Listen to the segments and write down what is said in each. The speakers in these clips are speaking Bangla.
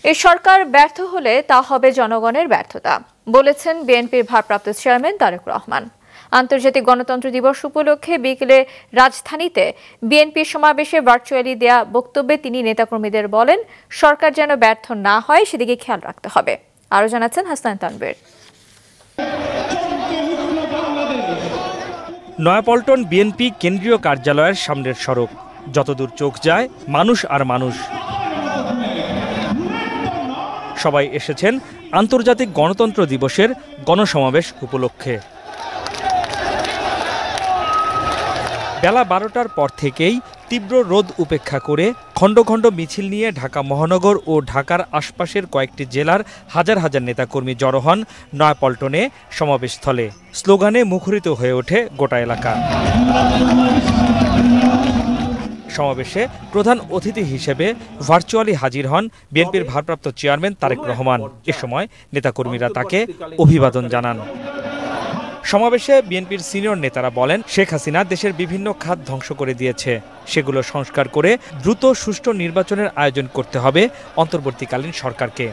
এই সরকার ব্যর্থ হলে তা হবে জনগণের ব্যর্থতা, বলেছেন বিএনপির ভারপ্রাপ্ত চেয়ারম্যান তারেক রহমান। আন্তর্জাতিক গণতন্ত্র দিবস উপলক্ষে বিকেলে রাজধানীতে বিএনপির সমাবেশে ভার্চুয়ালি দেয়া বক্তব্যে তিনি নেতাকর্মীদের বলেন, সরকার যেন ব্যর্থ না হয় সেদিকে খেয়াল রাখতে হবে। আরও জানাচ্ছেন হাসনাইন তানভীর। নয়াপল্টন বিএনপি কেন্দ্রীয় কার্যালয়ের সামনের সড়ক, যতদূর চোখ যায় মানুষ আর মানুষ। সবাই এসেছেন আন্তর্জাতিক গণতন্ত্র দিবসের গণসমাবেশ উপলক্ষে। বেলা 12টার পর থেকেই তীব্র রোদ উপেক্ষা করে খণ্ড খণ্ড মিছিল নিয়ে ঢাকা মহানগর ও ঢাকার আশপাশের কয়েকটি জেলার হাজার হাজার নেতাকর্মী জড়ো হন নয়াপল্টনে সমাবেশস্থলে। স্লোগানে মুখরিত হয়ে ওঠে গোটা এলাকা। সমাবেশে প্রধান অতিথি হিসেবে ভার্চুয়ালি হাজির হন বিএনপির ভারপ্রাপ্ত চেয়ারম্যান তারেক রহমান। এ সময় নেতাকর্মীরা তাকে অভিবাদন জানান। সমাবেশে বিএনপির সিনিয়র নেতারা বলেন, শেখ হাসিনা দেশের বিভিন্ন খাত ধ্বংস করে দিয়েছে, সেগুলো সংস্কার করে দ্রুত সুষ্ঠু নির্বাচনের আয়োজন করতে হবে অন্তর্বর্তীকালীন সরকারকে।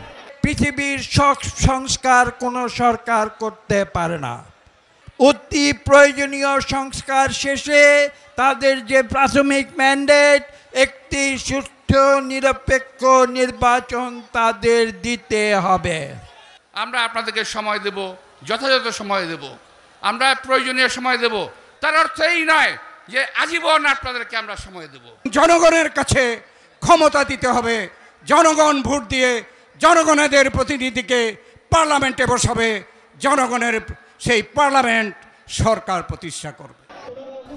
পৃথিবীর সব সংস্কার কোনো সরকার করতে পারে না। অতি প্রয়োজনীয় সংস্কার শেষে তাদের যে প্রাথমিক ম্যান্ডেট, একটি সুষ্ঠু নিরপেক্ষ নির্বাচন তাদের দিতে হবে। আমরা আপনাদেরকে সময় দেব, যথাযথ সময় দেব, আমরা প্রয়োজনীয় সময় দেব। তার অর্থ এই নয় যে আজীবন আপনাদেরকে আমরা সময় দেব। জনগণের কাছে ক্ষমতা দিতে হবে। জনগণ ভোট দিয়ে জনগণের প্রতিনিধিকে পার্লামেন্টে বসাবে। জনগণের সেই পার্লামেন্ট সরকার প্রতিষ্ঠা করবে।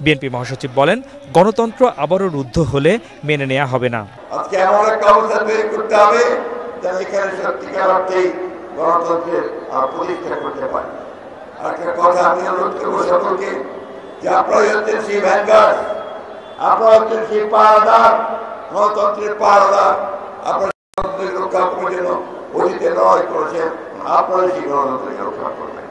বিএনপি মহাসচিব বলেন, গণতন্ত্র আবারও রুদ্ধ হলে মেনে নেওয়া হবে না। আজকে এমন একটা অবস্থা তৈরি করতে হবে যেখানে সত্যিকার অর্থেই গণতন্ত্রের প্রতিষ্ঠা করতে পারে। একটা কথা আমি অনুরোধ করবো সকলকে যে আপনারা হচ্ছেন সেই ভ্যানগার্ড, আপনারা হচ্ছেন সেই পাহারাদার, গণতন্ত্রের পাহারাদার। আপনারা গণতন্ত্রের রক্ষা করার জন্য অতীতে লড়াই করেছেন, আপনারা সেই গণতন্ত্রের রক্ষা করবেন।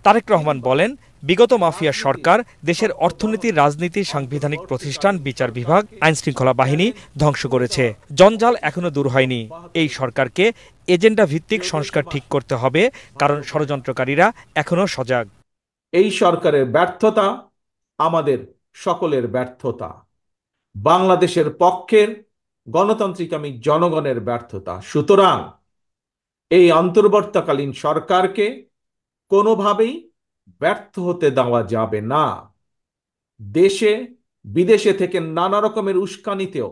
তারেক রহমান বলেন, বিগত মাফিয়া সরকার দেশের অর্থনীতি, রাজনীতি, সাংবিধানিক প্রতিষ্ঠান, বিচার বিভাগ, আইনশৃঙ্খলা বাহিনী ধ্বংস করেছে। জঞ্জাল এখনো দূর হয়নি। এই সরকারকে এজেন্ডা ভিত্তিক সংস্কার ঠিক করতে হবে, কারণ ষড়যন্ত্রকারীরা এখনো সজাগ। এই সরকারের ব্যর্থতা আমাদের সকলের ব্যর্থতা, বাংলাদেশের পক্ষের গণতান্ত্রিকামী জনগণের ব্যর্থতা। সুতরাং এই অন্তর্বর্তীকালীন সরকারকে কোনোভাবেই ব্যর্থ হতে দেওয়া যাবে না। দেশে বিদেশে থেকে নানা রকমের উস্কানিতেও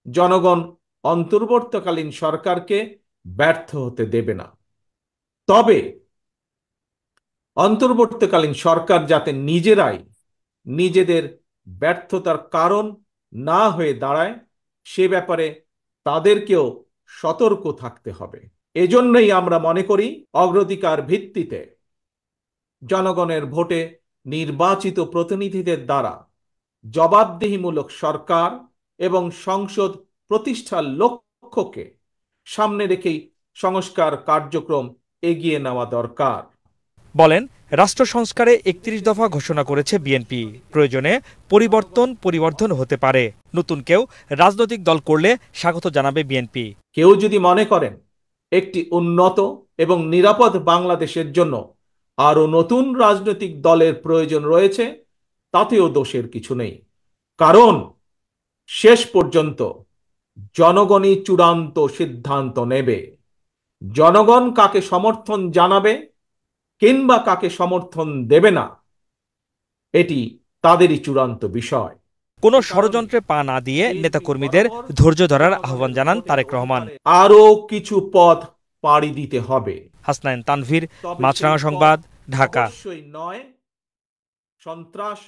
জনগণ অন্তর্বর্তীকালীন সরকারকে ব্যর্থ হতে দেবে না। তবে অন্তর্বর্তীকালীন সরকার যাতে নিজেরাই নিজেদের ব্যর্থতার কারণ না হয়ে দাঁড়ায়, সে ব্যাপারে তাদেরকেও সতর্ক থাকতে হবে। এজন্যই আমরা মনে করি অগ্রাধিকার ভিত্তিতে জনগণের ভোটে নির্বাচিত প্রতিনিধিদের দ্বারা জবাবদিহিমূলক সরকার এবং সংসদ প্রতিষ্ঠার লক্ষ্যকে সামনে রেখেই সংস্কার কার্যক্রম এগিয়ে নেওয়া দরকার। বলেন, রাষ্ট্র সংস্কারে 31 দফা ঘোষণা করেছে বিএনপি। প্রয়োজনে পরিবর্ধন হতে পারে। নতুন কেউ রাজনৈতিক দল করলে স্বাগত জানাবে বিএনপি। কেউ যদি মনে করেন একটি উন্নত এবং নিরাপদ বাংলাদেশের জন্য আরও নতুন রাজনৈতিক দলের প্রয়োজন রয়েছে, তাতেও দোষের কিছু নেই। কারণ শেষ পর্যন্ত জনগণই চূড়ান্ত সিদ্ধান্ত নেবে। জনগণ কাকে সমর্থন জানাবে কিংবা কাকে সমর্থন দেবে না, এটি তাদেরই চূড়ান্ত বিষয়। কোনো ষড়যন্ত্রে পা না দিয়ে নেতাকর্মীদের ধৈর্য ধরার আহ্বান জানান তারেক রহমান। আরও কিছু পথ পাড়ি দিতে হবে। হাসনাইন তানভীর, মাছরাঙা সংবাদ, ঢাকা। নয় সন্ত্রাস